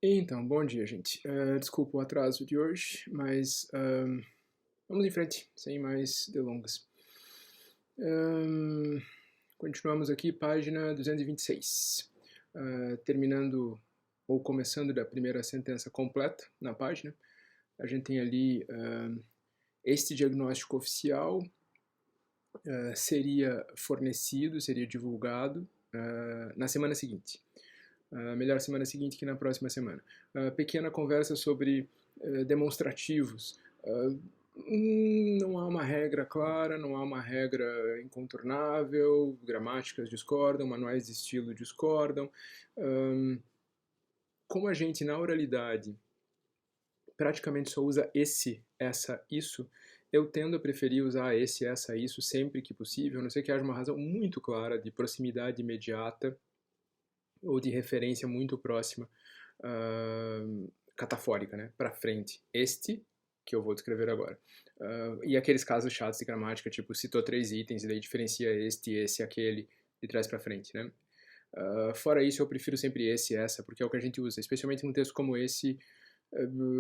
Então, bom dia, gente. Desculpa o atraso de hoje, mas vamos em frente, sem mais delongas. Ahn, Continuamos aqui, página 226. Terminando ou começando da primeira sentença completa na página, a gente tem ali este diagnóstico oficial seria fornecido, seria divulgado na semana seguinte. Melhor semana seguinte que na próxima semana. Pequena conversa sobre demonstrativos. Não há uma regra clara, não há uma regra incontornável, gramáticas discordam, manuais de estilo discordam. Como a gente, na oralidade, praticamente só usa esse, essa, isso, eu tendo a preferir usar esse, essa, isso sempre que possível, a não ser que haja uma razão muito clara de proximidade imediata ou de referência muito próxima, catafórica, né, para frente. Este, que eu vou descrever agora. E aqueles casos chatos de gramática, tipo, citou 3 itens e daí diferencia este, esse, aquele, de trás para frente, né? Fora isso, eu prefiro sempre esse, essa, porque é o que a gente usa, especialmente num texto como esse,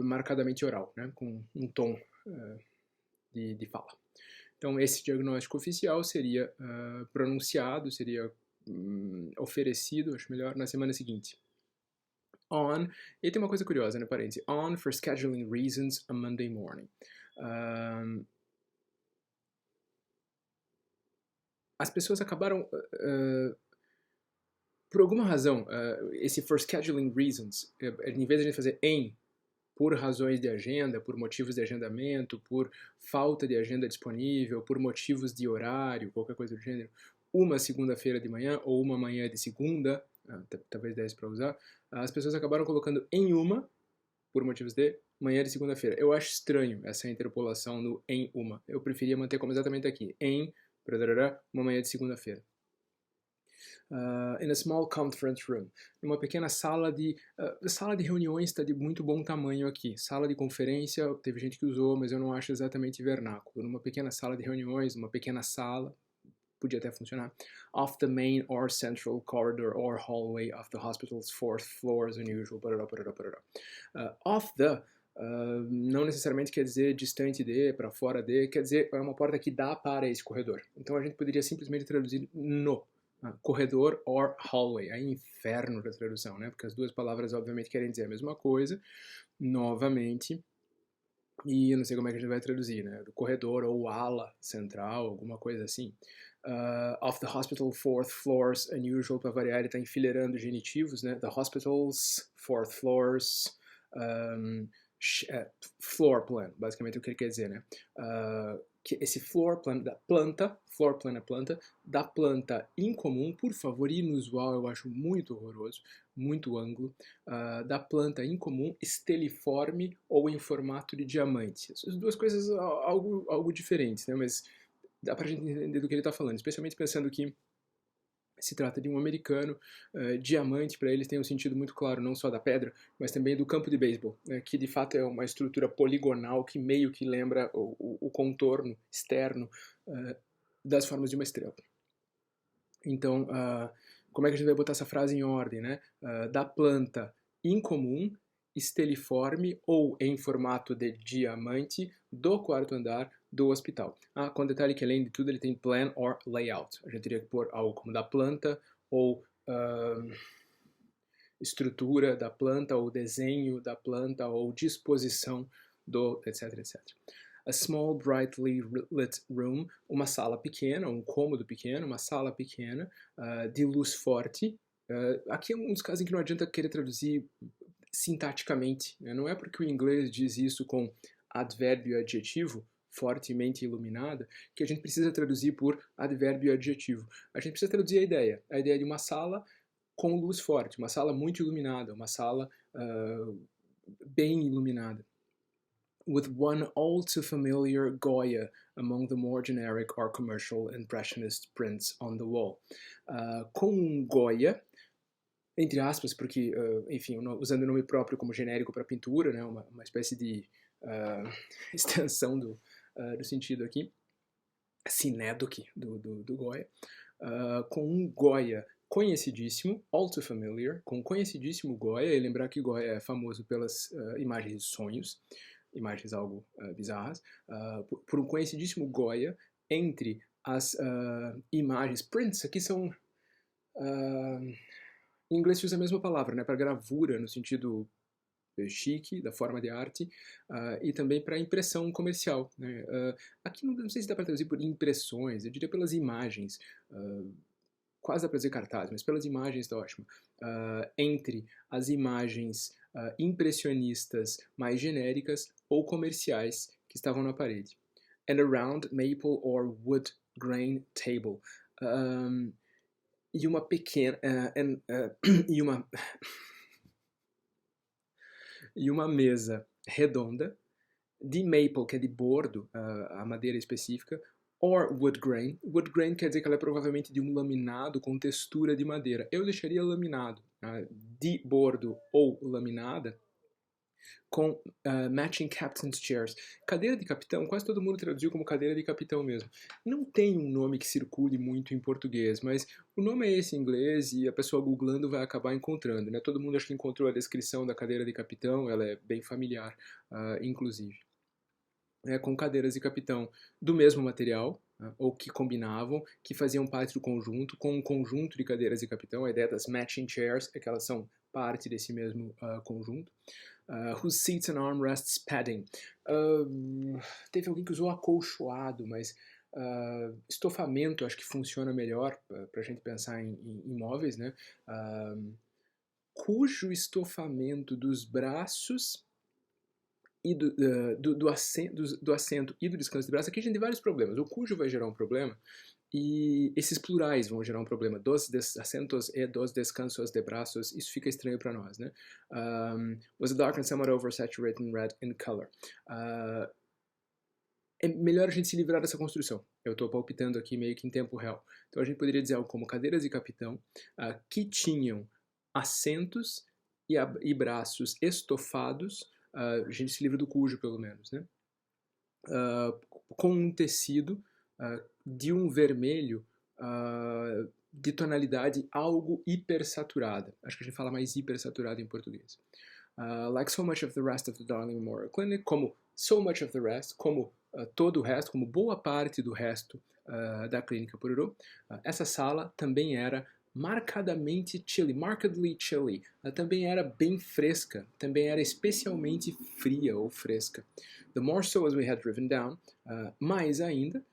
marcadamente oral, né, com um tom de fala. Então, esse diagnóstico oficial seria pronunciado, seria oferecido, acho melhor, na semana seguinte. On, e tem uma coisa curiosa, né, parênteses, on for scheduling reasons a Monday morning. As pessoas acabaram, por alguma razão, esse for scheduling reasons, em vez de a gente fazer em, por razões de agenda, por motivos de agendamento, por falta de agenda disponível, por motivos de horário, qualquer coisa do gênero, uma segunda-feira de manhã ou uma manhã de segunda, talvez desse para usar, as pessoas acabaram colocando em uma, por motivos de manhã de segunda-feira. Eu acho estranho essa interpolação no em uma. Eu preferia manter como exatamente aqui, em uma manhã de segunda-feira. In a small conference room, numa pequena sala de reuniões está de muito bom tamanho aqui. Sala de conferência, teve gente que usou, mas eu não acho exatamente vernáculo. Numa pequena sala de reuniões, numa pequena sala, podia até funcionar. Off the main or central corridor or hallway of the hospital's 4th floor as unusual. Off the não necessariamente quer dizer distante de, para fora de, quer dizer é uma porta que dá para esse corredor. Então a gente poderia simplesmente traduzir no corredor or hallway. É inferno da tradução, né? Porque as duas palavras obviamente querem dizer a mesma coisa, novamente, e eu não sei como é que a gente vai traduzir, né? Do corredor ou ala central, alguma coisa assim. Of the hospital 4th floors, unusual, para variar, ele está enfileirando genitivos, né? The hospital's 4th floors, floor plan, basicamente o que ele quer dizer, né? Que esse floor plan da planta, floor plan é planta, da planta incomum, por favor, inusual, eu acho muito horroroso, muito ângulo, da planta incomum, esteliforme ou em formato de diamante. Essas duas coisas algo diferentes, né? Mas dá pra gente entender do que ele está falando, especialmente pensando que se trata de um americano, diamante para eles tem um sentido muito claro, não só da pedra, mas também do campo de beisebol, né, que de fato é uma estrutura poligonal que meio que lembra o contorno externo das formas de uma estrela. Então, como é que a gente vai botar essa frase em ordem, né? Da planta incomum, esteliforme ou em formato de diamante do quarto andar do hospital. Com detalhe que além de tudo ele tem plan or layout. A gente teria que pôr algo como da planta ou estrutura da planta ou desenho da planta ou disposição do etc, etc. A small brightly lit room, uma sala pequena, um cômodo pequeno, uma sala pequena, de luz forte. Aqui é um dos casos em que não adianta querer traduzir sintaticamente, né? Não é porque o inglês diz isso com advérbio e adjetivo, fortemente iluminada, que a gente precisa traduzir por advérbio e adjetivo. A gente precisa traduzir a ideia de uma sala com luz forte, uma sala muito iluminada, uma sala bem iluminada. With one all too familiar Goya among the more generic or commercial impressionist prints on the wall. Com um Goya, entre aspas, porque, enfim, usando o nome próprio como genérico para pintura, né, uma espécie de extensão do sentido aqui, sinédoque do Goya, com um Goya conhecidíssimo, all too familiar, com o conhecidíssimo Goya, e lembrar que Goya é famoso pelas imagens de sonhos, imagens algo bizarras, por um conhecidíssimo Goya entre as imagens, prints, aqui são, em inglês se usa a mesma palavra, né, para gravura, no sentido chique, da forma de arte, e também para impressão comercial, né? Aqui não sei se dá para traduzir por impressões, eu diria pelas imagens, quase dá para dizer cartaz, mas pelas imagens está ótimo. Entre as imagens impressionistas mais genéricas ou comerciais que estavam na parede. And a round maple or wood grain table. E uma pequena... e uma mesa redonda de maple, que é de bordo, a madeira específica, or wood grain. Wood grain quer dizer que ela é provavelmente de um laminado com textura de madeira. Eu deixaria laminado, de bordo ou laminada, com matching captain's chairs. Cadeira de capitão, quase todo mundo traduziu como cadeira de capitão mesmo. Não tem um nome que circule muito em português, mas o nome é esse em inglês e a pessoa googlando vai acabar encontrando, né? Todo mundo acho que encontrou a descrição da cadeira de capitão, ela é bem familiar, inclusive. Com cadeiras de capitão do mesmo material, ou que combinavam, que faziam parte do conjunto, com um conjunto de cadeiras de capitão. A ideia das matching chairs é que elas são parte desse mesmo conjunto. Whose seats and armrests padding. Teve alguém que usou acolchoado, mas estofamento acho que funciona melhor para a gente pensar em móveis, né? Cujo estofamento dos braços e do assento e do descanso de braço, aqui a gente tem vários problemas. O cujo vai gerar um problema e esses plurais vão gerar um problema. Dos assentos e dos descansos de braços, isso fica estranho para nós, né? Was dark and somewhat oversaturated in red in color. É melhor a gente se livrar dessa construção. Eu estou palpitando aqui meio que em tempo real. Então a gente poderia dizer algo como cadeiras de capitão que tinham assentos e braços estofados. A gente se livra do cujo, pelo menos, né? Com um tecido de um vermelho de tonalidade algo hipersaturada. Acho que a gente fala mais hipersaturada em português. Like so much of the rest of the Darling Memorial Clinic, como so much of the rest, como todo o resto, como boa parte do resto da clínica Pororô. Essa sala também era marcadamente chilly, markedly chilly. Ela também era bem fresca, também era especialmente fria ou fresca. The more so as we had driven down, mais ainda,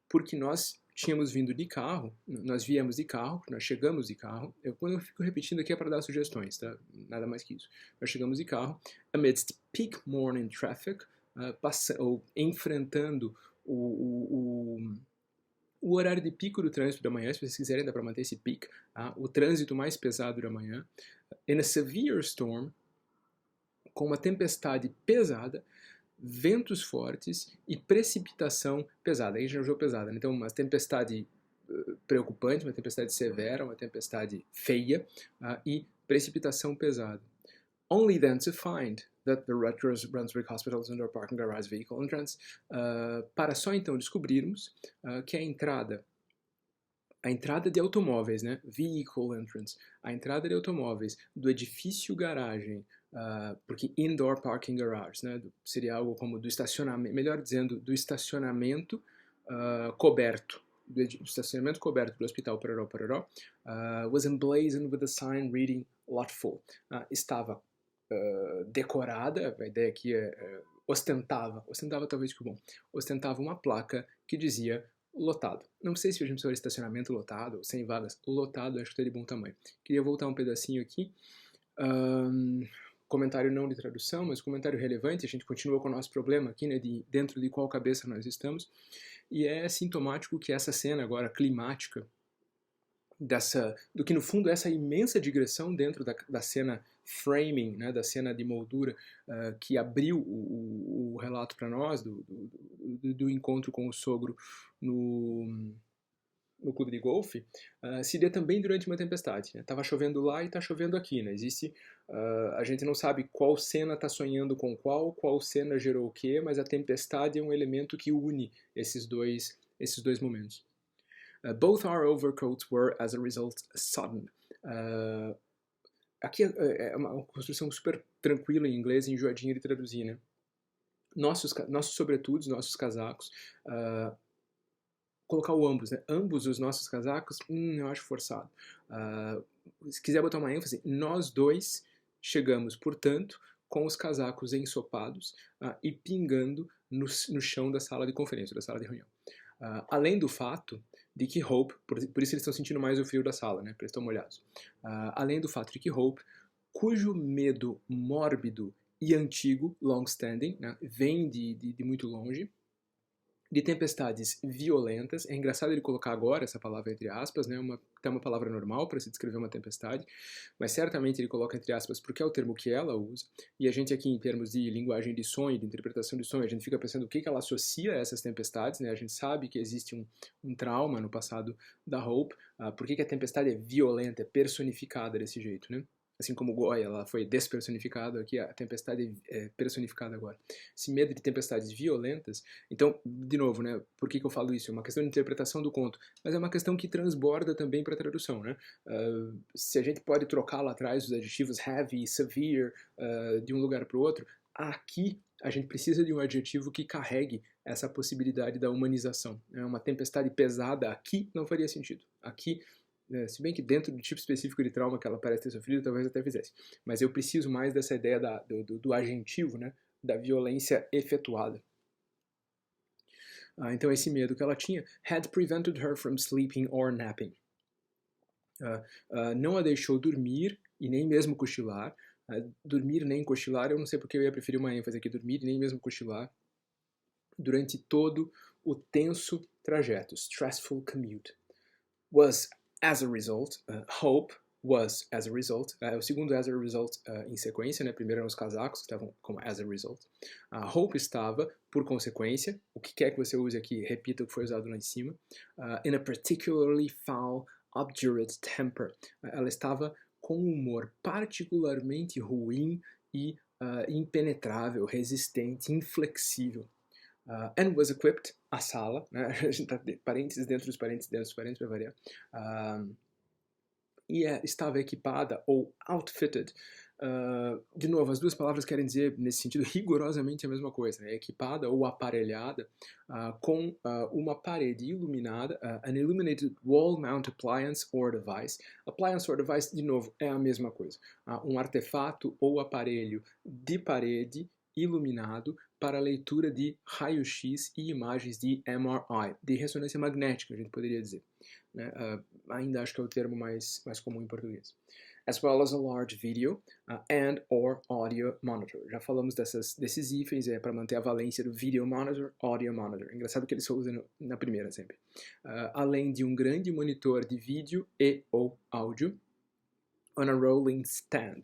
porque nós tínhamos vindo de carro, nós viemos de carro, nós chegamos de carro. Quando eu fico repetindo aqui é para dar sugestões, tá? Nada mais que isso. Nós chegamos de carro, amidst peak morning traffic, ou enfrentando o horário de pico do trânsito da manhã, se vocês quiserem, dá para manter esse peak, o trânsito mais pesado da manhã, in a severe storm, com uma tempestade pesada, ventos fortes e precipitação pesada. Aí já usou pesada, né? Então uma tempestade preocupante, uma tempestade severa, uma tempestade feia e precipitação pesada. Only then to find that the Rutgers Brunswick Hospital's indoor parking garage vehicle entrance, para só então descobrirmos que a entrada de automóveis, né, vehicle entrance, a entrada de automóveis do edifício garagem, porque indoor parking garage, né, seria algo como do estacionamento, melhor dizendo, do estacionamento coberto, do estacionamento coberto do Hospital Pororó, was emblazoned with a sign reading lot full. Estava decorada, a ideia aqui ostentava talvez que bom, ostentava uma placa que dizia lotado. Não sei se a gente precisa de estacionamento lotado, ou 100 vagas, lotado acho que está de bom tamanho. Queria voltar um pedacinho aqui, comentário não de tradução, mas comentário relevante, a gente continua com o nosso problema aqui, né, dentro de qual cabeça nós estamos, e é sintomático que essa cena agora climática, do que no fundo é essa imensa digressão dentro da cena framing, né, da cena de moldura que abriu o relato para nós do encontro com o sogro no clube de golfe, se dê também durante uma tempestade. Estava chovendo lá e está chovendo aqui. Né? A gente não sabe qual cena está sonhando com qual cena gerou o quê, mas a tempestade é um elemento que une esses dois momentos. Both our overcoats were, as a result, sodden. Aqui é uma construção super tranquila em inglês, enjoadinha de traduzir, né? Nossos sobretudos, nossos casacos, colocar o ambos, né? Ambos os nossos casacos, eu acho forçado. Se quiser botar uma ênfase, nós dois chegamos, portanto, com os casacos ensopados e pingando no chão da sala de conferência, da sala de reunião. Além do fato de que Hope, por isso eles estão sentindo mais o frio da sala, né? Porque eles estão molhados. Além do fato de que Hope, cujo medo mórbido e antigo, long-standing, né, vem de muito longe, de tempestades violentas. É engraçado ele colocar agora essa palavra entre aspas, né? Até uma palavra normal para se descrever uma tempestade, mas certamente ele coloca entre aspas porque é o termo que ela usa, e a gente aqui em termos de linguagem de sonho, de interpretação de sonho, a gente fica pensando o que ela associa a essas tempestades, né? A gente sabe que existe um trauma no passado da Hope, por que a tempestade é violenta, é personificada desse jeito, né? Assim como Goya, ela foi despersonificada, aqui a tempestade é personificada agora. Esse medo de tempestades violentas. Então, de novo, né, por que eu falo isso? É uma questão de interpretação do conto, mas é uma questão que transborda também para a tradução. Né? Se a gente pode trocar lá atrás os adjetivos heavy, severe, de um lugar para o outro, aqui a gente precisa de um adjetivo que carregue essa possibilidade da humanização. Uma tempestade pesada aqui não faria sentido. Aqui, se bem que dentro do tipo específico de trauma que ela parece ter sofrido, talvez até fizesse. Mas eu preciso mais dessa ideia do agentivo, né? Da violência efetuada. Então esse medo que ela tinha had prevented her from sleeping or napping. Não a deixou dormir e nem mesmo cochilar. Dormir nem cochilar, eu não sei porque eu ia preferir uma ênfase aqui, dormir e nem mesmo cochilar, durante todo o tenso trajeto, stressful commute. Was as a result, Hope was as a result, o segundo as a result em sequência, né? Primeiro eram os casacos que estavam como as a result. Hope estava, por consequência, o que quer que você use aqui, repita o que foi usado lá em cima, in a particularly foul, obdurate temper. Ela estava com um humor particularmente ruim e impenetrável, resistente, inflexível. And was equipped, a sala, né? A gente tá parênteses dentro dos parênteses dentro dos parênteses para variar. E estava equipada ou outfitted. De novo, as duas palavras querem dizer, nesse sentido, rigorosamente a mesma coisa. Né? Equipada ou aparelhada com uma parede iluminada, an illuminated wall-mount appliance or device. Appliance or device, de novo, é a mesma coisa. Um artefato ou aparelho de parede iluminado para leitura de raio-x e imagens de MRI, de ressonância magnética, a gente poderia dizer. Né? Ainda acho que é o termo mais comum em português. As well as a large video and or audio monitor. Já falamos desses hífens para manter a valência do video monitor, audio monitor. Engraçado que eles só usam na primeira sempre. Além de um grande monitor de vídeo e ou áudio, on a rolling stand,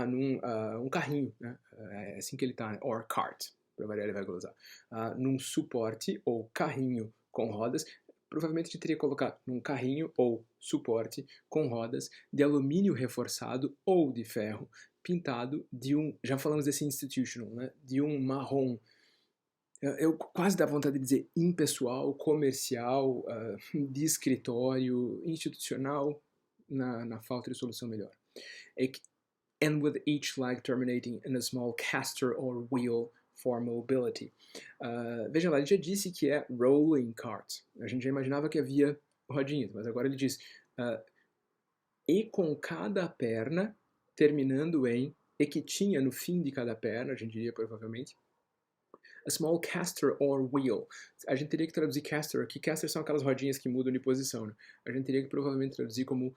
num carrinho, né? É assim que ele está, or cart, para variar ele vai glosar, num suporte ou carrinho com rodas. Provavelmente a gente teria que colocar num carrinho ou suporte com rodas de alumínio reforçado ou de ferro, pintado de já falamos desse institutional, né? De um marrom, eu quase dá vontade de dizer impessoal, comercial, de escritório, institucional, na falta de solução melhor. And with each leg terminating in a small caster or wheel for mobility. Veja lá, ele já disse que é rolling cart. A gente já imaginava que havia rodinhas, mas agora ele diz e com cada perna terminando em e que tinha no fim de cada perna, a gente diria provavelmente, a small caster or wheel. A gente teria que traduzir caster aqui. Caster são aquelas rodinhas que mudam de posição. Né? A gente teria que provavelmente traduzir como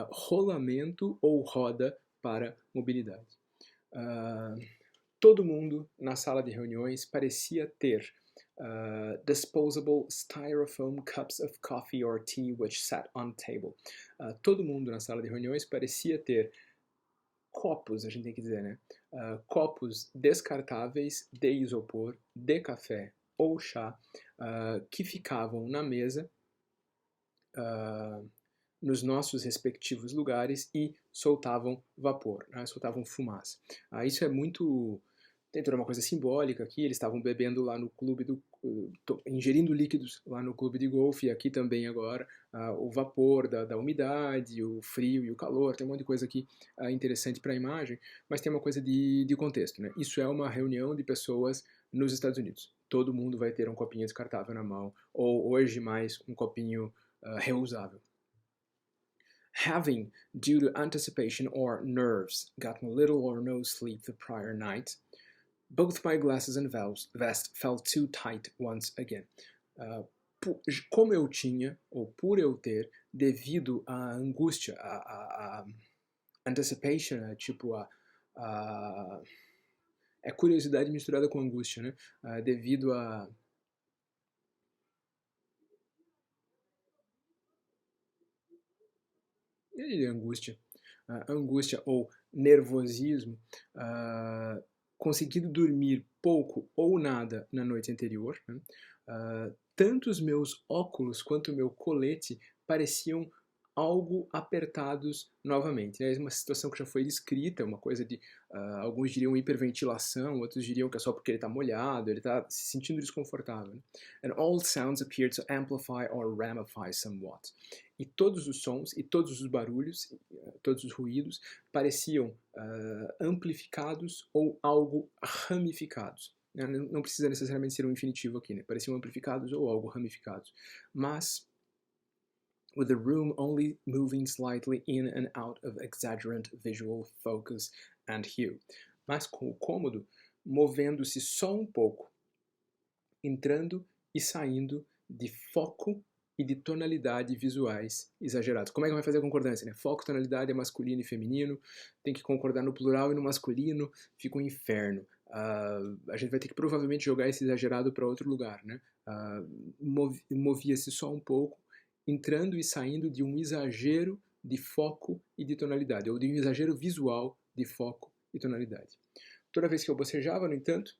rolamento ou roda para mobilidade. Todo mundo na sala de reuniões parecia ter disposable styrofoam cups of coffee or tea which sat on table. Todo mundo na sala de reuniões parecia ter copos, a gente tem que dizer, né? Copos descartáveis de isopor, de café ou chá, que ficavam na mesa nos nossos respectivos lugares e soltavam vapor, né? Soltavam fumaça. Isso é muito Tem toda uma coisa simbólica aqui, eles estavam bebendo lá no clube ingerindo líquidos lá no clube de golfe, e aqui também agora, o vapor da umidade, o frio e o calor, tem um monte de coisa aqui interessante para a imagem, mas tem uma coisa de contexto, né? Isso é uma reunião de pessoas nos Estados Unidos. Todo mundo vai ter um copinho descartável na mão, ou hoje mais, um copinho reusável. Having, due to anticipation or nerves, gotten little or no sleep the prior night, both my glasses and vest felt too tight once again. Como eu tinha, ou por eu ter, devido à angústia, a anticipation, tipo é curiosidade misturada com angústia, né? Devido a angústia ou nervosismo, conseguido dormir pouco ou nada na noite anterior, né? Tanto os meus óculos quanto o meu colete pareciam algo apertados novamente. É uma situação que já foi descrita, uma coisa de, alguns diriam hiperventilação, outros diriam que é só porque ele está molhado, ele está se sentindo desconfortável. Né? And all sounds appeared to amplify or ramify somewhat. E todos os sons e todos os barulhos, todos os ruídos, pareciam amplificados ou algo ramificados. Não precisa necessariamente ser um infinitivo aqui, né? Pareciam amplificados ou algo ramificados. Mas, with the room only moving slightly in and out of exaggerant visual focus and hue. Mas com o cômodo movendo-se só um pouco, entrando e saindo de foco e de tonalidade visuais exagerados. Como é que vai fazer a concordância, né? Foco, tonalidade é masculino e feminino, tem que concordar no plural e no masculino, fica um inferno. A gente vai ter que provavelmente jogar esse exagerado para outro lugar, né? Movia-se só um pouco, entrando e saindo de um exagero de foco e de tonalidade, ou de um exagero visual de foco e tonalidade. Toda vez que eu bocejava, no entanto,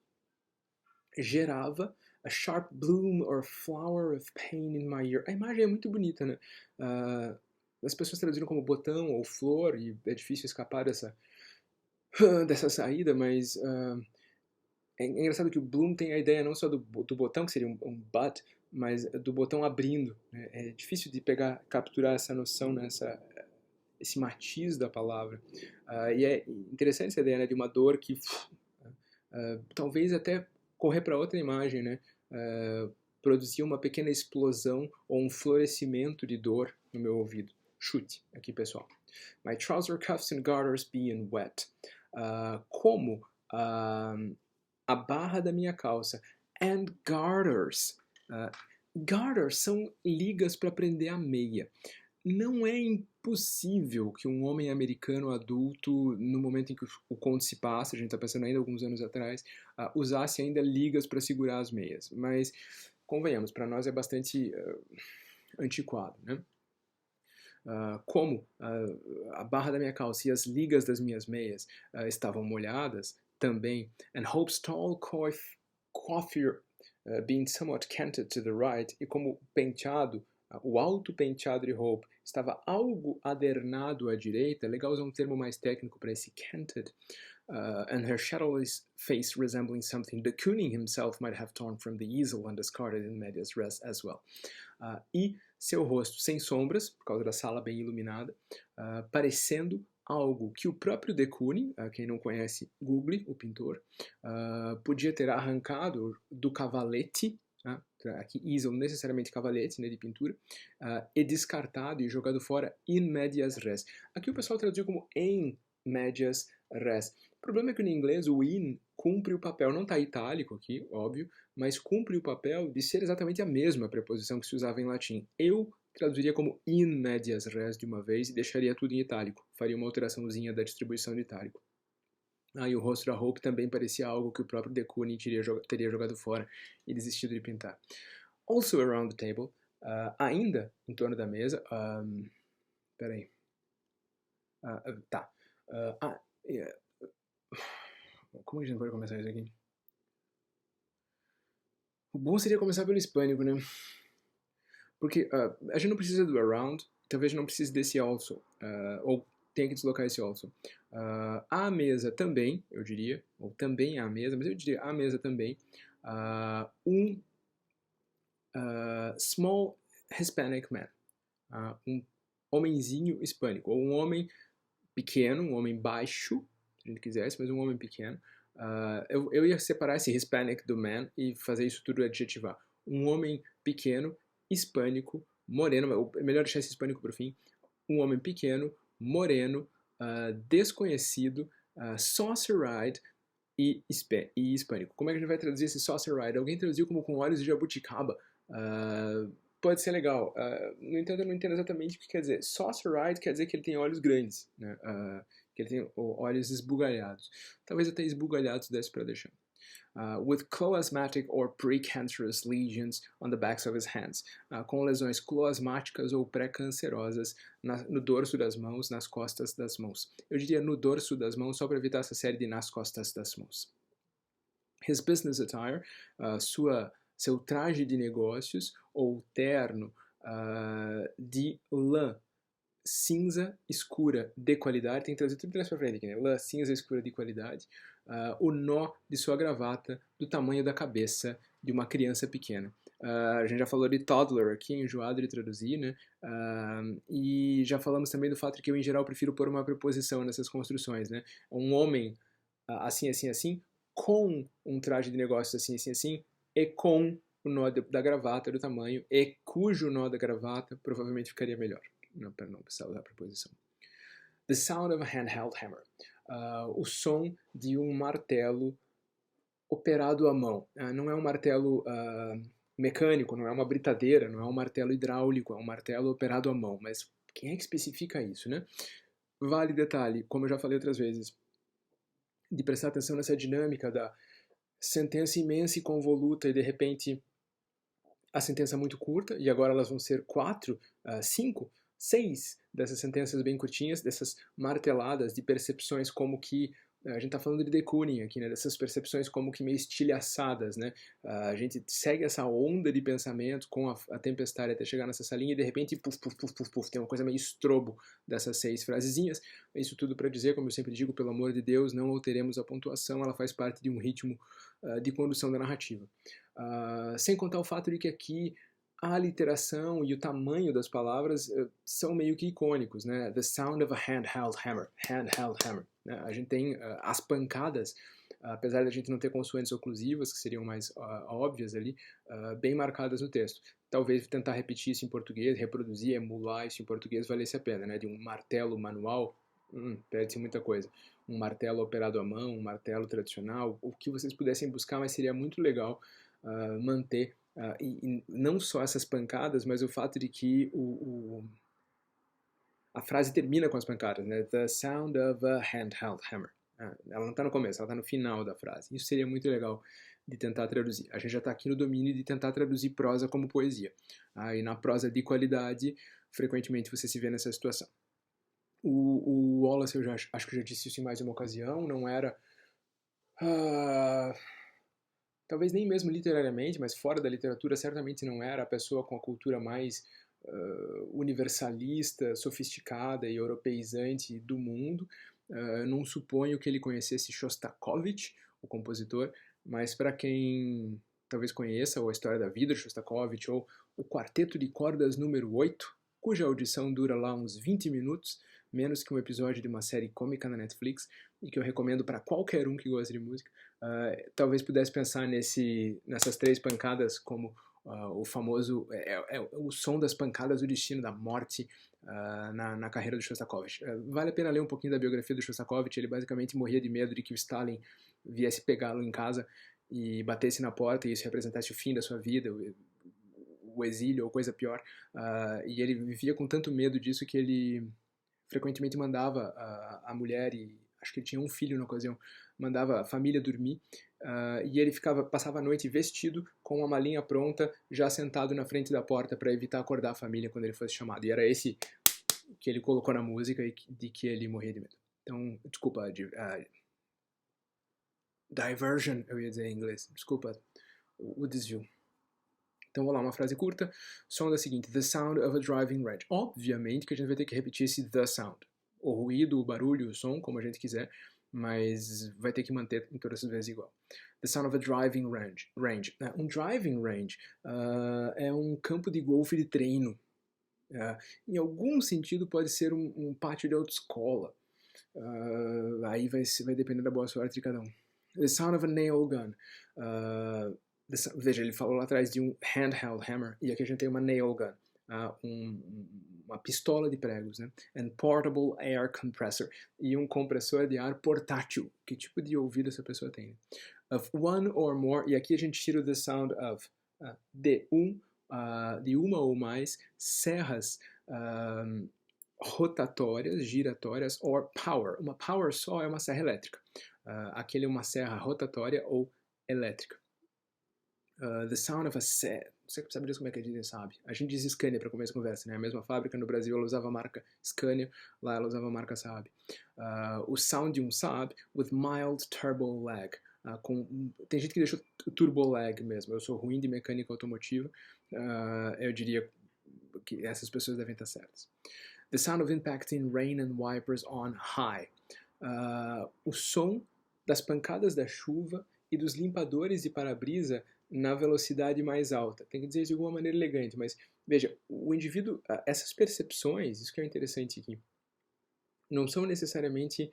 gerava a sharp bloom or flower of pain in my ear. A imagem é muito bonita, né? As pessoas traduziram como botão ou flor, e é difícil escapar dessa saída, mas é engraçado que o bloom tem a ideia não só do botão, que seria um bud, mas do botão abrindo. Né? É difícil de capturar essa noção, né? Esse matiz da palavra. E é interessante essa ideia, né, de uma dor que talvez até correr para outra imagem, né? Produzir uma pequena explosão ou um florescimento de dor no meu ouvido. Chute aqui, pessoal. My trouser cuffs and garters being wet. Como a barra da minha calça. And garters. Garters são ligas para prender a meia. Não é impossível que um homem americano adulto, no momento em que o conto se passa, a gente está pensando ainda alguns anos atrás, usasse ainda ligas para segurar as meias. Mas, convenhamos, para nós é bastante antiquado, né? Como a barra da minha calça e as ligas das minhas meias estavam molhadas também, and Hope's tall coiffure being somewhat canted to the right, e como penteado, o alto penteado de Hope estava algo adernado à direita, legal usar um termo mais técnico para esse canted, and her shadowless face resembling something de Kooning himself might have torn from the easel and discarded in medias res as well. E seu rosto sem sombras, por causa da sala bem iluminada, parecendo algo que o próprio de Kooning, quem não conhece, google, o pintor, podia ter arrancado do cavalete, aqui easel necessariamente cavalete, né, de pintura, e descartado e jogado fora in medias res. Aqui o pessoal traduziu como em medias res. O problema é que no inglês o in cumpre o papel, não está itálico aqui, óbvio, mas cumpre o papel de ser exatamente a mesma preposição que se usava em latim. Eu traduziria como in medias res de uma vez e deixaria tudo em itálico. Faria uma alteraçãozinha da distribuição de itálico. E o rosto da Hope também parecia algo que o próprio de Kooning teria jogado fora e desistido de pintar. Also around the table, ainda em torno da mesa, peraí. Tá. Como a gente pode começar isso aqui? O bom seria começar pelo hispânico, né? Porque a gente não precisa do around, talvez não precise desse also, ou tenha que deslocar esse also. À mesa também, eu diria, ou também à mesa, mas eu diria à mesa também, um small Hispanic man, um homenzinho hispânico, ou um homem pequeno, um homem baixo, se a gente quisesse, mas um homem pequeno. Eu ia separar esse Hispanic do man e fazer isso tudo adjetivar. Um homem pequeno, hispânico, moreno, melhor deixar esse hispânico para o fim. Um homem pequeno, moreno, desconhecido, saucer-eyed e hispânico. Como é que a gente vai traduzir esse saucer-eyed? Alguém traduziu como com olhos de jabuticaba. Pode ser legal. No entanto, eu não entendo exatamente o que quer dizer. Saucer-eyed quer dizer que ele tem olhos grandes, né? Que ele tem olhos esbugalhados. Talvez até esbugalhados desse para deixar. With cloasmatic or precancerous lesions on the backs of his hands, com lesões cloasmáticas ou pré-cancerosas no dorso das mãos, nas costas das mãos. Eu diria no dorso das mãos, só para evitar essa série de nas costas das mãos. His business attire, seu traje de negócios ou terno de lã cinza escura de qualidade, tem que trazer tudo mais pra frente aqui, né? Lã cinza escura de qualidade, o nó de sua gravata do tamanho da cabeça de uma criança pequena. A gente já falou de toddler aqui, enjoado de traduzir, né? E já falamos também do fato de que eu, em geral, prefiro pôr uma preposição nessas construções, né? Um homem assim, assim, assim, com um traje de negócios assim, assim, assim, e com o nó da gravata do tamanho, e cujo nó da gravata provavelmente ficaria melhor. Para não precisar usar a preposição. The sound of a handheld hammer. O som de um martelo operado à mão. Não é um martelo mecânico, não é uma britadeira, não é um martelo hidráulico, é um martelo operado à mão. Mas quem é que especifica isso, né? Vale detalhe, como eu já falei outras vezes, de prestar atenção nessa dinâmica da sentença imensa e convoluta e de repente a sentença muito curta, e agora elas vão ser 4, 5, 6 dessas sentenças bem curtinhas, dessas marteladas de percepções como que, a gente está falando de de Kooning aqui, né, dessas percepções como que meio estilhaçadas, né, a gente segue essa onda de pensamento com a tempestade até chegar nessa salinha e de repente, puf, puf, puf, puf, puf, tem uma coisa meio estrobo dessas 6 frasezinhas, isso tudo para dizer, como eu sempre digo, pelo amor de Deus, não alteremos a pontuação, ela faz parte de um ritmo de condução da narrativa. Sem contar o fato de que aqui a literação e o tamanho das palavras são meio que icônicos, né? The sound of a handheld hammer, handheld hammer. Né? A gente tem as pancadas, apesar de a gente não ter consoantes oclusivas, que seriam mais óbvias ali, bem marcadas no texto. Talvez tentar repetir isso em português, reproduzir, emular isso em português valesse a pena, né? De um martelo manual, perde-se muita coisa. Um martelo operado à mão, um martelo tradicional, o que vocês pudessem buscar, mas seria muito legal manter, e não só essas pancadas, mas o fato de que a frase termina com as pancadas, né? The sound of a handheld hammer. Ela não está no começo, ela está no final da frase. Isso seria muito legal de tentar traduzir. A gente já está aqui no domínio de tentar traduzir prosa como poesia. E na prosa de qualidade, frequentemente você se vê nessa situação. O Wallace, eu acho que eu já disse isso em mais uma ocasião, não era... talvez nem mesmo literariamente, mas fora da literatura, certamente não era a pessoa com a cultura mais universalista, sofisticada e europeizante do mundo. Não suponho que ele conhecesse Shostakovich, o compositor, mas para quem talvez conheça ou a história da vida de Shostakovich ou o Quarteto de Cordas número 8, cuja audição dura lá uns 20 minutos, menos que um episódio de uma série cômica na Netflix, e que eu recomendo para qualquer um que gosta de música, talvez pudesse pensar nessas 3 pancadas como o famoso, o som das pancadas do destino, da morte na carreira do Shostakovich. Vale a pena ler um pouquinho da biografia do Shostakovich. Ele basicamente morria de medo de que o Stalin viesse pegá-lo em casa e batesse na porta e isso representasse o fim da sua vida, o exílio ou coisa pior. E ele vivia com tanto medo disso que ele frequentemente mandava a mulher, e acho que ele tinha um filho na ocasião, mandava a família dormir, e ele passava a noite vestido, com uma malinha pronta, já sentado na frente da porta para evitar acordar a família quando ele fosse chamado. E era esse que ele colocou na música e de que ele morria de medo. Então, desculpa, diversion, eu ia dizer em inglês, desculpa o desvio. Então vou lá, uma frase curta, som da seguinte: The sound of a driving wedge. Obviamente que a gente vai ter que repetir esse the sound. o ruído, o barulho, o som, como a gente quiser, mas vai ter que manter em todas as vezes igual. The sound of a driving range. Um driving range é um campo de golfe de treino. Em algum sentido pode ser um pátio de autoescola. Aí vai depender da boa sorte de cada um. The sound of a nail gun. Veja, ele falou lá atrás de um handheld hammer, e aqui a gente tem uma nail gun, uma pistola de pregos, né? And portable air compressor, e um compressor de ar portátil. Que tipo de ouvido essa pessoa tem? Of one or more, e aqui a gente tira o the sound of, de uma ou mais serras rotatórias, giratórias, or power. Uma power só é uma serra elétrica. Aquele é uma serra rotatória ou elétrica. The sound of a set. Você sabe disso como é que a gente sabe? A gente diz Scania para começar a conversa, né? A mesma fábrica no Brasil ela usava a marca Scania, lá ela usava a marca Saab. O sound de um Saab with mild turbo lag. Tem gente que deixou turbo lag mesmo. Eu sou ruim de mecânica automotiva. Eu diria que essas pessoas devem estar certas. The sound of impacting rain and wipers on high. O som das pancadas da chuva e dos limpadores de para-brisa na velocidade mais alta. Tem que dizer isso de alguma maneira elegante, mas veja, o indivíduo, essas percepções, isso que é interessante aqui, não são necessariamente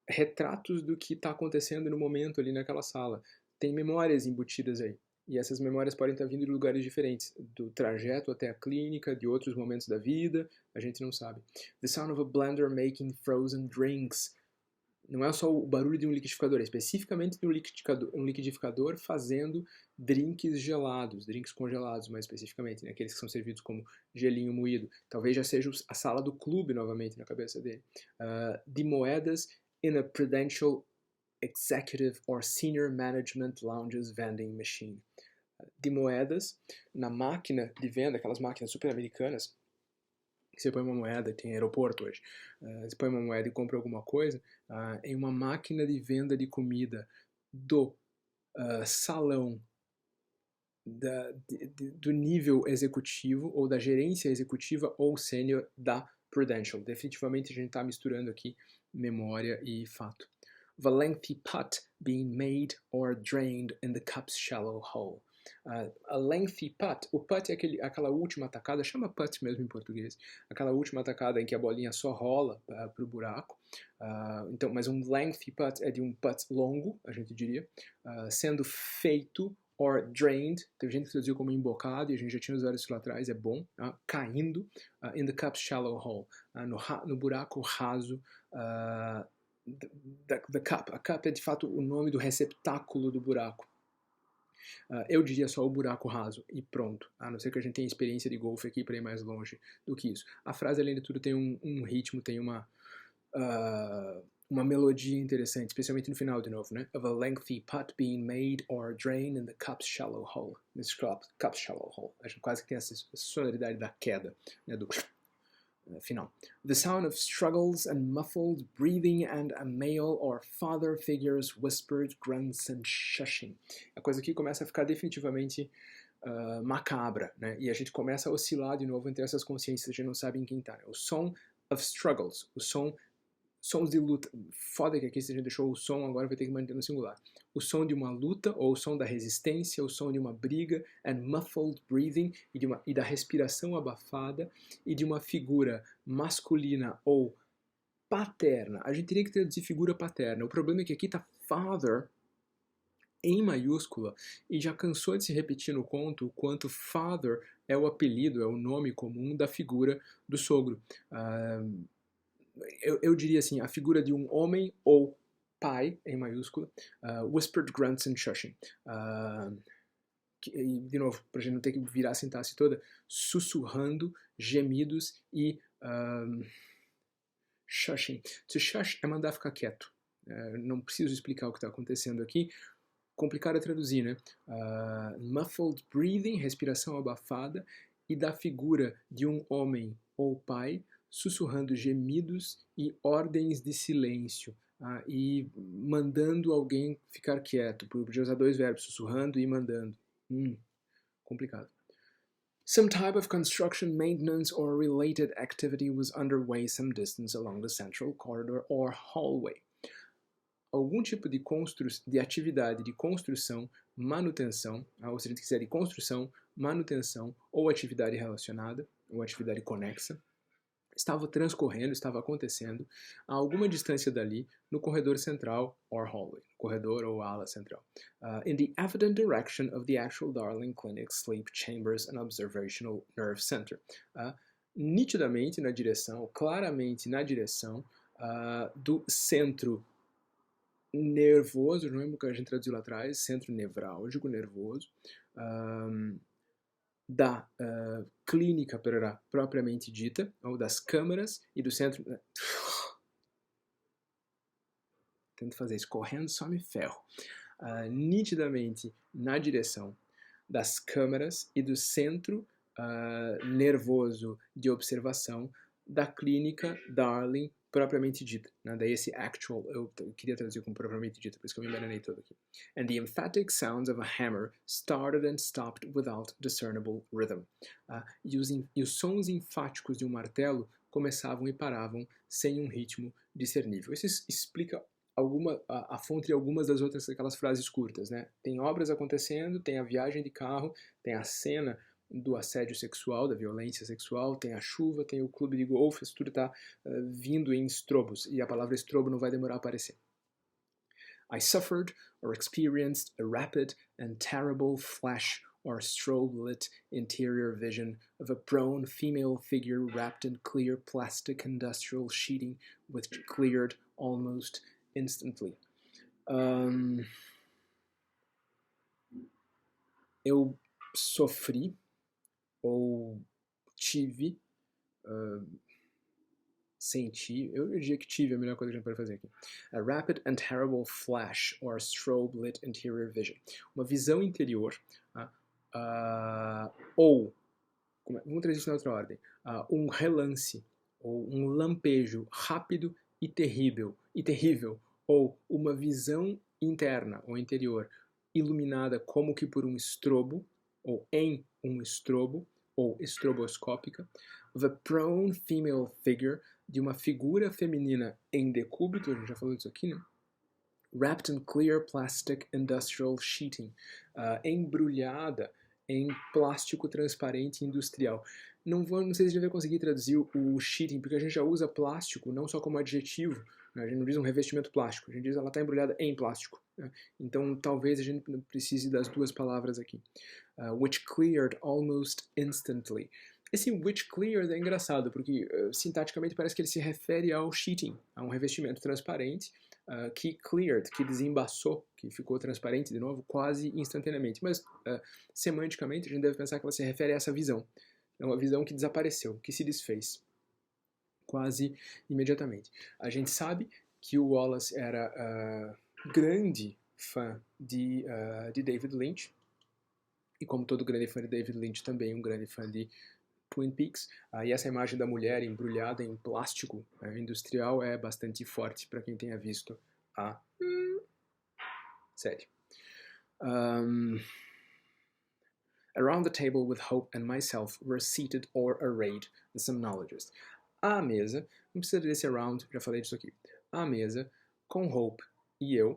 retratos do que está acontecendo no momento ali naquela sala. Tem memórias embutidas aí. E essas memórias podem estar vindo de lugares diferentes, do trajeto até a clínica, de outros momentos da vida, a gente não sabe. The sound of a blender making frozen drinks. Não é só o barulho de um liquidificador, é especificamente de um liquidificador fazendo drinks gelados, drinks congelados mais especificamente, né? Aqueles que são servidos como gelinho moído. Talvez já seja a sala do clube novamente na cabeça dele. De moedas in a Prudential Executive or Senior Management Lounges Vending Machine. De moedas na máquina de venda, aquelas máquinas super americanas, que você põe uma moeda, tem aeroporto hoje, você põe uma moeda e compra alguma coisa, em uma máquina de venda de comida do salão do nível executivo ou da gerência executiva ou sênior da Prudential. Definitivamente a gente está misturando aqui memória e fato. Of a lengthy putt being made or drained in the cup's shallow hole. A lengthy putt, o putt é aquela última tacada, chama putt mesmo em português, aquela última tacada em que a bolinha só rola para o buraco. Então, mas um lengthy putt é de um putt longo, a gente diria, sendo feito or drained, teve gente que traduziu como embocado, e a gente já tinha usado isso lá atrás, é bom, caindo in the cup's shallow hole, no buraco raso the cup. A cup é de fato o nome do receptáculo do buraco. Eu diria só o buraco raso e pronto, a não ser que a gente tenha experiência de golfe aqui para ir mais longe do que isso. A frase, além de tudo, tem um ritmo, tem uma melodia interessante, especialmente no final de novo, né? Of a lengthy putt being made or drained in the cup's shallow hole. Nesse cup's shallow hole. A gente quase que tem essa sonoridade da queda, né? Do final. The sound of struggles and muffled breathing and a male or father figure's whispered grunts and shushing. A coisa aqui começa a ficar definitivamente macabra, né? E a gente começa a oscilar de novo entre essas consciências, a gente não sabe em quem tá. O som of struggles, sons de luta. Foda que aqui se a gente deixou o som, agora vai ter que manter no singular. O som de uma luta, ou o som da resistência, o som de uma briga, and muffled breathing, e da respiração abafada, e de uma figura masculina ou paterna. A gente teria que traduzir figura paterna. O problema é que aqui tá father em maiúscula, e já cansou de se repetir no conto o quanto father é o apelido, é o nome comum da figura do sogro. Eu diria assim, a figura de um homem ou pai, em maiúscula, whispered grunts and shushing. E, de novo, para a gente não ter que virar a sintaxe toda, sussurrando, gemidos e shushing. To shush é mandar ficar quieto. Não preciso explicar o que está acontecendo aqui. Complicado é traduzir, né? Muffled breathing, respiração abafada, e da figura de um homem ou pai sussurrando gemidos e ordens de silêncio, e mandando alguém ficar quieto. Podia usar dois verbos, sussurrando e mandando. Complicado. Some type of construction, maintenance, or related activity was underway some distance along the central corridor or hallway. Algum tipo de atividade de construção, manutenção, ou se a gente quiser de construção, manutenção ou atividade relacionada, ou atividade conexa, estava transcorrendo, estava acontecendo a alguma distância dali no corredor central or hallway, corredor ou ala central, in the evident direction of the actual Darling Clinic Sleep Chambers and Observational Nerve Center. Nitidamente na direção, claramente na direção do centro nervoso, não lembro o que a gente traduziu lá atrás, centro nevrálgico, nervoso, da clínica propriamente dita, ou das câmaras e do centro... Tento fazer isso correndo, só me ferro. Nitidamente na direção das câmaras e do centro nervoso de observação da clínica Darling propriamente dita. Né? Daí esse actual, eu queria traduzir como propriamente dita, por isso que eu me embananei todo aqui. And the emphatic sounds of a hammer started and stopped without discernible rhythm. E os sons enfáticos de um martelo começavam e paravam sem um ritmo discernível. Isso explica a fonte de algumas das outras aquelas frases curtas, né? Tem obras acontecendo, tem a viagem de carro, tem a cena do assédio sexual, da violência sexual, tem a chuva, tem o clube de golfe, isso tudo está vindo em estrobos, e a palavra estrobo não vai demorar a aparecer. I suffered or experienced a rapid and terrible flash or strobe-lit interior vision of a prone female figure wrapped in clear plastic industrial sheeting which cleared almost instantly. Eu sofri ou tive, senti, eu diria que tive, é a melhor coisa que a gente pode fazer aqui. A rapid and terrible flash or strobe-lit interior vision. Uma visão interior, ou, vamos trazer isso na outra ordem, um relance, ou um lampejo rápido e terrível, ou uma visão interna ou interior iluminada como que por um estrobo, ou em um estrobo, ou estroboscópica, of a prone female figure, de uma figura feminina em decúbito, a gente já falou disso aqui, né? Wrapped in clear plastic industrial sheeting, embrulhada em plástico transparente industrial. Não sei se a gente vai conseguir traduzir o sheeting, porque a gente já usa plástico não só como adjetivo, né? A gente não diz um revestimento plástico, a gente diz ela está embrulhada em plástico. Né? Então talvez a gente precise das duas palavras aqui. Which cleared almost instantly. Esse which cleared é engraçado, porque sintaticamente parece que ele se refere ao sheeting, a um revestimento transparente, que cleared, que desembaçou, que ficou transparente de novo quase instantaneamente. Mas semanticamente a gente deve pensar que ela se refere a essa visão. É uma visão que desapareceu, que se desfez quase imediatamente. A gente sabe que o Wallace era grande fã de David Lynch, e como todo grande fã de David Lynch, também um grande fã de Twin Peaks. E essa imagem da mulher embrulhada em plástico industrial é bastante forte para quem tenha visto a série. Around the table with Hope and myself were seated or arrayed the somnologists. À mesa, não precisa desse around, já falei disso aqui. À mesa, com Hope e eu,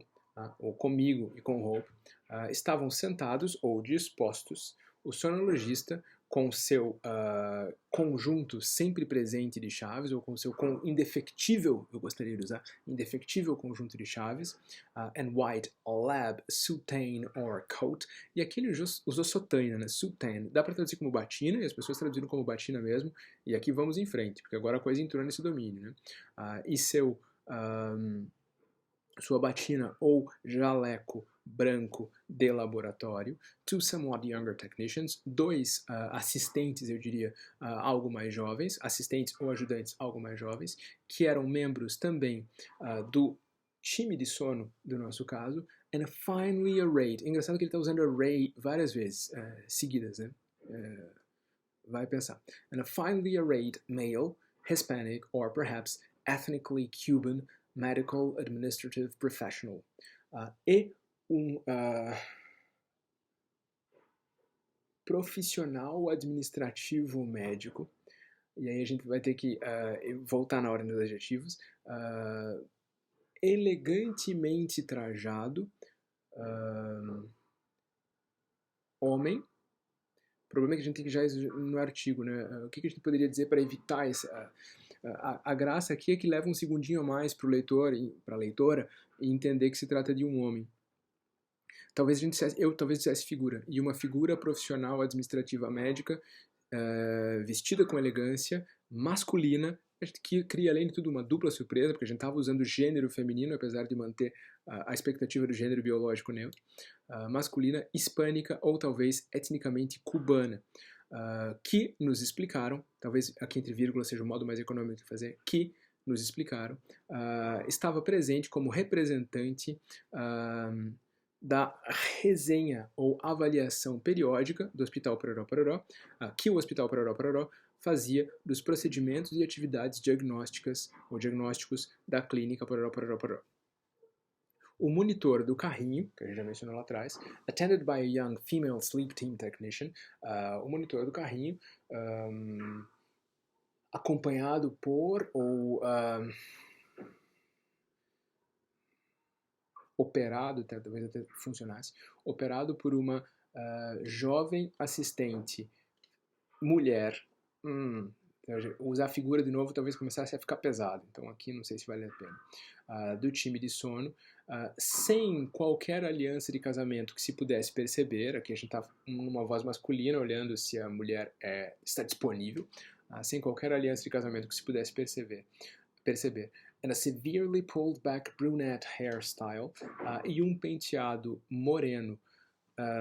ou comigo e com Hope, estavam sentados ou dispostos o sonologista com seu conjunto sempre presente de chaves, ou com seu indefectível, eu gostaria de usar, indefectível conjunto de chaves, and white lab soutane or coat, e aqui ele usou sotaina, né, soutane, dá para traduzir como batina, e as pessoas traduziram como batina mesmo, e aqui vamos em frente, porque agora a coisa entrou nesse domínio, né, e sua batina ou jaleco branco de laboratório, two somewhat younger technicians, dois assistentes, eu diria, algo mais jovens, assistentes ou ajudantes algo mais jovens, que eram membros também do time de sono do nosso caso, and a finely arrayed, engraçado que ele está usando array várias vezes, seguidas, né? Vai pensar. And a finely arrayed male, Hispanic, or perhaps ethnically Cuban medical administrative professional. E profissional administrativo médico, e aí a gente vai ter que voltar na ordem dos adjetivos, elegantemente trajado, homem. O problema é que a gente tem que já no artigo, né? O que a gente poderia dizer para evitar essa... A graça aqui é que leva um segundinho a mais para o leitor e para a leitora e entender que se trata de um homem. Talvez eu dissesse figura, e uma figura profissional administrativa médica, vestida com elegância, masculina, que cria além de tudo uma dupla surpresa, porque a gente estava usando o gênero feminino, apesar de manter a expectativa do gênero biológico neutro, masculina, hispânica ou talvez etnicamente cubana, que nos explicaram, talvez aqui entre vírgulas seja o modo mais econômico de fazer, que nos explicaram, estava presente como representante da resenha ou avaliação periódica do Hospital Pororó Pororó, que o Hospital Pororó Pororó fazia dos procedimentos e atividades diagnósticas ou diagnósticos da clínica Pororó Pororó Pororó. O monitor do carrinho, que a gente já mencionou lá atrás, attended by a young female sleep team technician, o monitor do carrinho, acompanhado por ou operado, talvez até funcionasse, operado por uma jovem assistente mulher. Usar a figura de novo talvez começasse a ficar pesado, então aqui não sei se vale a pena. Do time de sono, sem qualquer aliança de casamento que se pudesse perceber, aqui a gente está numa voz masculina olhando se a mulher está disponível, sem qualquer aliança de casamento que se pudesse perceber. And a severely pulled back brunette hairstyle, e um penteado moreno,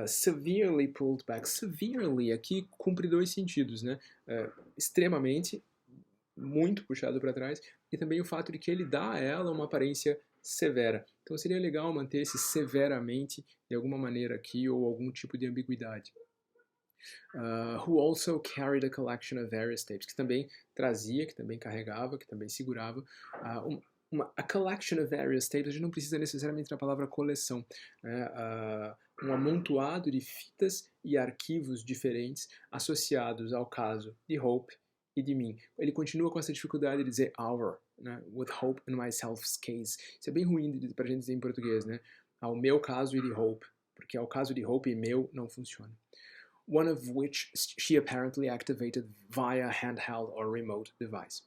severely pulled back. Severely aqui cumpre dois sentidos, né? Extremamente, muito puxado para trás, e também o fato de que ele dá a ela uma aparência severa. Então seria legal manter esse severamente de alguma maneira aqui, ou algum tipo de ambiguidade. Who also carried a collection of various tapes, que também trazia, que também carregava, que também segurava a collection of various tapes. A gente não precisa necessariamente da palavra coleção, né? Um amontoado de fitas e arquivos diferentes associados ao caso de Hope e de mim. Ele continua com essa dificuldade de dizer our, né? With Hope and myself's case. Isso é bem ruim para a gente dizer em português, né? Ao meu caso e de Hope, porque ao caso de Hope e meu não funciona. One of which she apparently activated via handheld or remote device.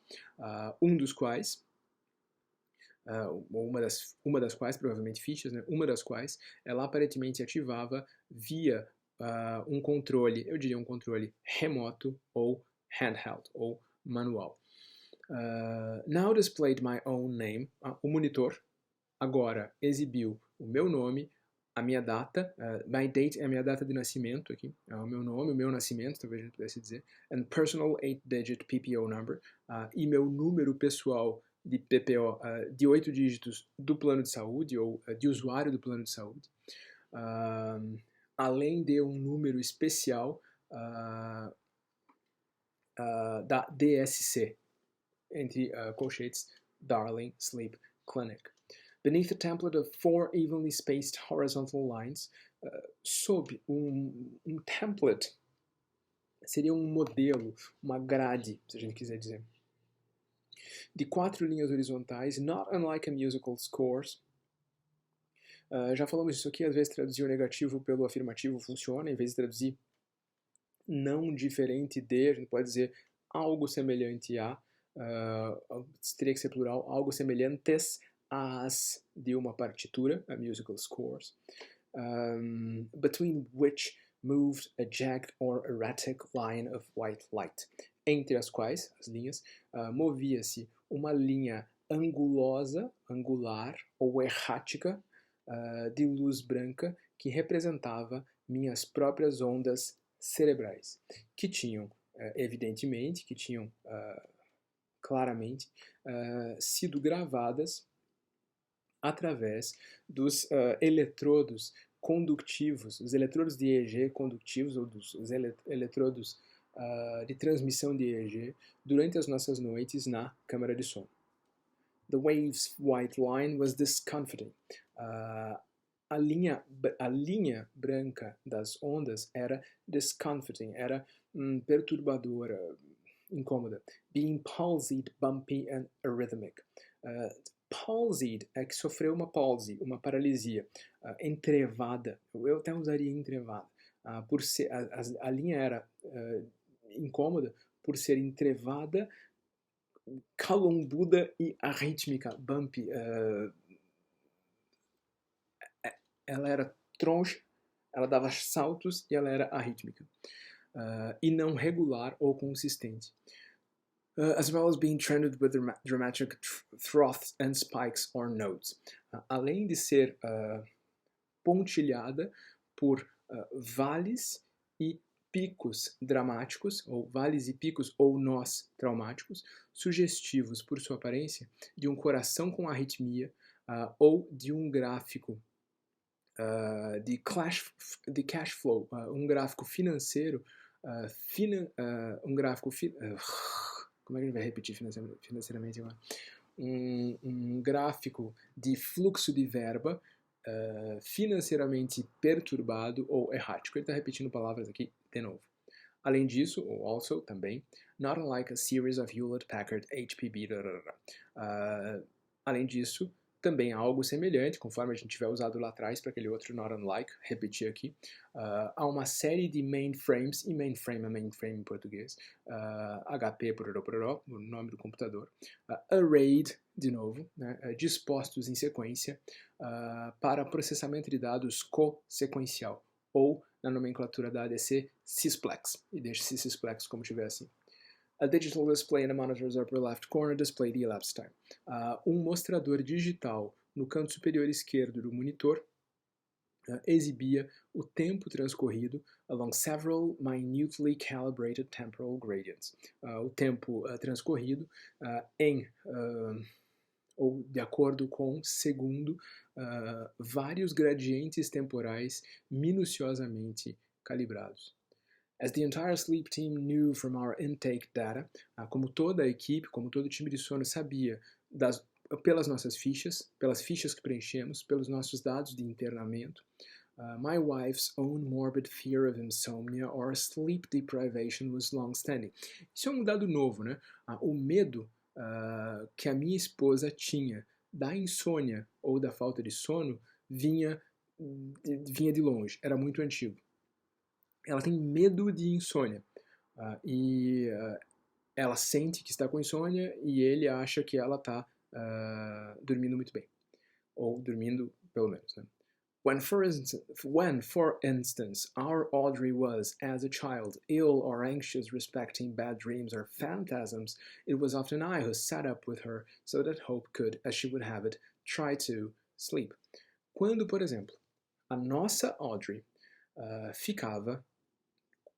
Dos quais, uma das quais, provavelmente fichas, né? Uma das quais ela aparentemente ativava via um controle, eu diria um controle remoto ou handheld ou manual. Now displayed my own name. O monitor agora exibiu o meu nome, a minha data, my date é a minha data de nascimento aqui, é o meu nome, o meu nascimento, talvez a gente pudesse dizer, and personal 8-digit PPO number, e meu número pessoal de PPO de 8 dígitos do plano de saúde, ou de usuário do plano de saúde, além de um número especial da DSC, entre colchetes, Darling Sleep Clinic. Beneath a template of 4 evenly spaced horizontal lines, sob um template, seria um modelo, uma grade, se a gente quiser dizer, de 4 linhas horizontais, not unlike a musical scores. Já falamos disso aqui, às vezes traduzir o negativo pelo afirmativo funciona, em vez de traduzir não diferente de, a gente pode dizer algo semelhante a, teria que ser plural, algo semelhantes as de uma partitura, a musical scores, between which moved a jagged or erratic line of white light, entre as quais, as linhas, movia-se uma linha angular ou errática de luz branca que representava minhas próprias ondas cerebrais, que tinham, evidentemente, que tinham claramente sido gravadas através dos eletrodos conductivos, os eletrodos de EEG conductivos, ou dos eletrodos de transmissão de EEG, durante as nossas noites na câmara de som. The wave's white line was discomforting. A a linha branca das ondas era discomforting, era perturbadora, incômoda. Being palsied, bumpy and arrhythmic. Palsied é que sofreu uma palsy, uma paralisia. Entrevada, eu até usaria entrevada. Por ser, a linha era incômoda por ser entrevada, calombuda e arrítmica, bumpy. Ela era troncha, ela dava saltos e ela era arrítmica. E não regular ou consistente. As well as being trended with dramatic froths and spikes or notes. Além de ser pontilhada por vales e picos dramáticos, ou vales e picos ou nós traumáticos, sugestivos por sua aparência de um coração com arritmia ou de um gráfico de cash flow, um gráfico financeiro, um gráfico como é que a gente vai repetir financeiramente agora? Um gráfico de fluxo de verba financeiramente perturbado ou errático. Ele está repetindo palavras aqui de novo. Além disso, ou also, também, not unlike a series of Hewlett-Packard HPB. Além disso, também algo semelhante, conforme a gente tiver usado lá atrás para aquele outro not unlike, repetir aqui, há uma série de mainframes, e mainframe é mainframe em português, HP, o nome do computador, arrayed, de novo, né, dispostos em sequência para processamento de dados co-sequencial, ou, na nomenclatura da ADC, sysplex, e deixe-se sysplex como tiver assim. A digital display in the monitor's upper left corner display the elapsed time. Um mostrador digital no canto superior esquerdo do monitor exibia o tempo transcorrido along several minutely calibrated temporal gradients. O tempo transcorrido ou de acordo com, segundo, vários gradientes temporais minuciosamente calibrados. As the entire sleep team knew from our intake data, como toda a equipe, como todo o time de sono sabia pelas nossas fichas, pelas fichas que preenchemos, pelos nossos dados de internamento, my wife's own morbid fear of insomnia or sleep deprivation was long-standing. Isso é um dado novo, né? O medo que a minha esposa tinha da insônia ou da falta de sono vinha de longe, era muito antigo. Ela tem medo de insônia e ela sente que está com insônia e ele acha que ela está dormindo muito bem, ou dormindo pelo menos, né? When, for instance, our Audrey was, as a child, ill or anxious respecting bad dreams or phantasms, it was often I who sat up with her so that Hope could, as she would have it, try to sleep. Quando, por exemplo, a nossa Audrey ficava,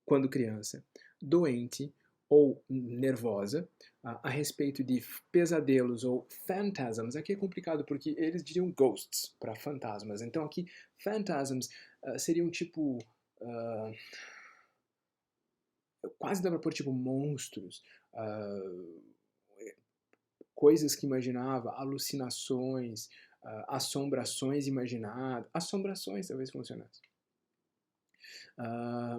quando criança, doente ou nervosa a respeito de pesadelos ou phantasms. Aqui é complicado porque eles diriam ghosts para fantasmas. Então aqui phantasms seriam tipo quase dá para pôr tipo monstros, coisas que imaginava, alucinações, assombrações imaginadas. Assombrações talvez funcionasse.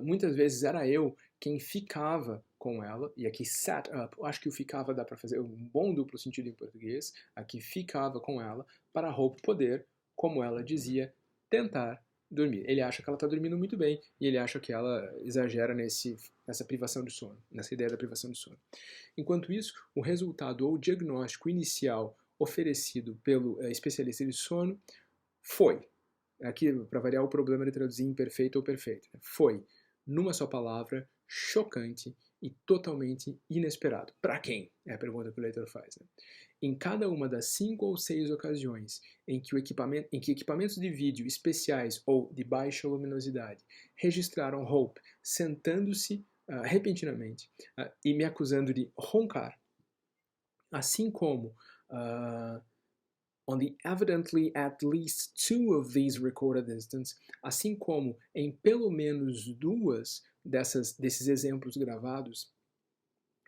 Muitas vezes era eu quem ficava com ela, e aqui sat up, acho que o ficava dá para fazer um bom duplo sentido em português, aqui ficava com ela, para a Hope poder, como ela dizia, tentar dormir. Ele acha que ela está dormindo muito bem, e ele acha que ela exagera nessa privação de sono, nessa ideia da privação de sono. Enquanto isso, o resultado ou diagnóstico inicial oferecido pelo especialista de sono foi, aqui para variar o problema de traduzir imperfeito ou perfeito, foi, numa só palavra, chocante e totalmente inesperado. Para quem? É a pergunta que o leitor faz. Né? Em cada uma das 5 ou 6 ocasiões em que equipamentos de vídeo especiais ou de baixa luminosidade registraram Hope sentando-se repentinamente e me acusando de roncar, assim como on the evidently at least 2 of these recorded instances, assim como em pelo menos 2 desses exemplos gravados,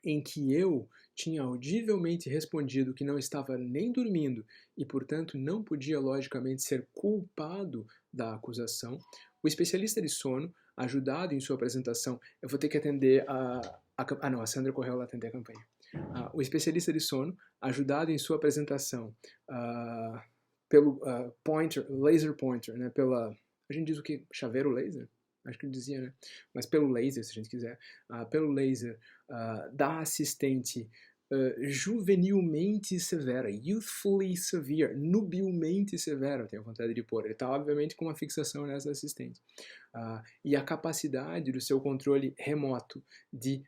em que eu tinha audivelmente respondido que não estava nem dormindo e, portanto, não podia logicamente ser culpado da acusação, o especialista de sono, ajudado em sua apresentação, eu vou ter que atender não, a Sandra correu lá atender a campanha. O especialista de sono, ajudado em sua apresentação pelo laser pointer, né, a gente diz o que? Chaveiro laser? Acho que ele dizia, né? Mas pelo laser, se a gente quiser, pelo laser da assistente juvenilmente severa, youthfully severe, nubilmente severa, eu tenho vontade de pôr. Ele está, obviamente, com uma fixação nessa assistente. E a capacidade do seu controle remoto de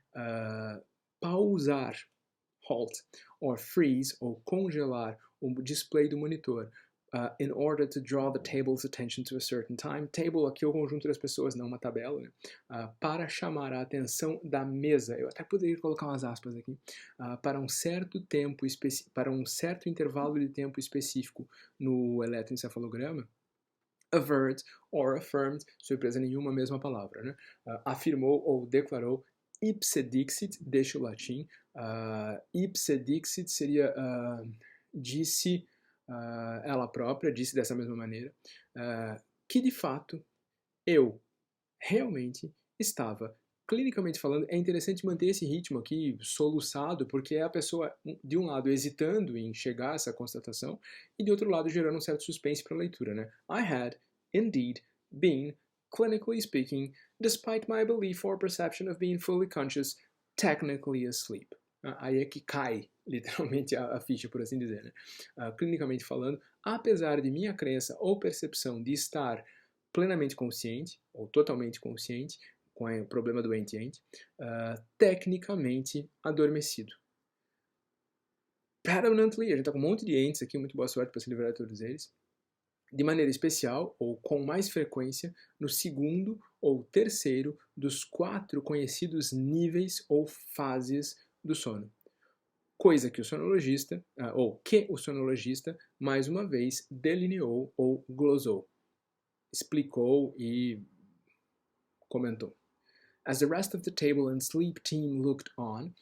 pausar, halt, or freeze, ou congelar o display do monitor, in order to draw the table's attention to a certain time. Table aqui é o conjunto das pessoas, não uma tabela, né? Para chamar a atenção da mesa. Eu até poderia colocar umas aspas aqui. Para um certo tempo, para um certo intervalo de tempo específico no eletroencefalograma. Averred or affirmed, surpresa nenhuma, mesma palavra, né? Afirmou ou declarou. Ipse dixit, deixa o latim. Ipse dixit seria disse ela própria, disse dessa mesma maneira, que de fato eu realmente estava, clinicamente falando, é interessante manter esse ritmo aqui soluçado, porque é a pessoa, de um lado, hesitando em chegar a essa constatação, e de outro lado, gerando um certo suspense para a leitura, né? I had, indeed, been, clinically speaking, despite my belief or perception of being fully conscious, technically asleep. Aí é que cai, literalmente, a ficha, por assim dizer, né? Clinicamente falando, apesar de minha crença ou percepção de estar plenamente consciente, ou totalmente consciente, com o problema do ente-ente, tecnicamente adormecido. Predominantly, a gente está com um monte de entes aqui, muito boa sorte para se livrar de todos eles, de maneira especial, ou com mais frequência, no segundo ou terceiro dos 4 conhecidos níveis ou fases do sono. Coisa que o sonologista, mais uma vez, delineou ou glosou, explicou e comentou. As the rest of the table and sleep team looked on,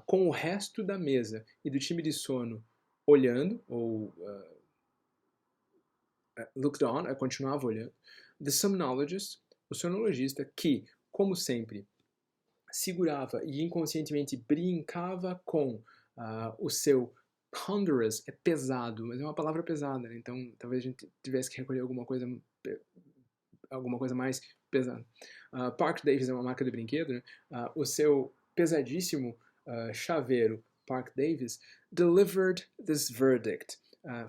com o resto da mesa e do time de sono olhando, ou looked on, continuava olhando, the somnologist, o sonologista, que, como sempre, segurava e inconscientemente brincava com o seu ponderous, é pesado, mas é uma palavra pesada, né? Então talvez a gente tivesse que recolher alguma coisa mais pesada. Park Davis é uma marca de brinquedo, né? O seu pesadíssimo chaveiro Park Davis delivered this verdict,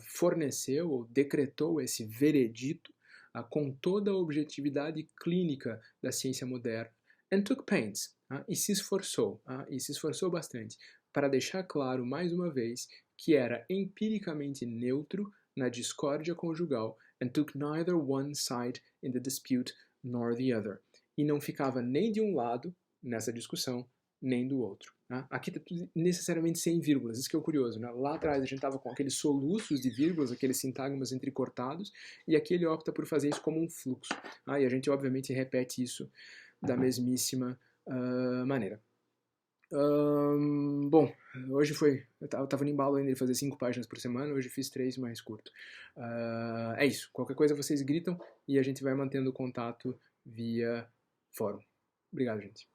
forneceu ou decretou esse veredito com toda a objetividade clínica da ciência moderna, and took pains, e se esforçou bastante para deixar claro mais uma vez que era empiricamente neutro na discórdia conjugal, and took neither one side in the dispute nor the other, e não ficava nem de um lado nessa discussão, nem do outro. Aqui está tudo necessariamente sem vírgulas, isso que é o curioso, né? Lá atrás a gente estava com aqueles soluços de vírgulas, aqueles sintagmas entrecortados, e aqui ele opta por fazer isso como um fluxo. E a gente obviamente repete isso da mesmíssima maneira. Bom, hoje eu tava no embalo ainda de fazer 5 páginas por semana, hoje fiz 3 mais curto. É isso, qualquer coisa vocês gritam e a gente vai mantendo contato via fórum. Obrigado, gente.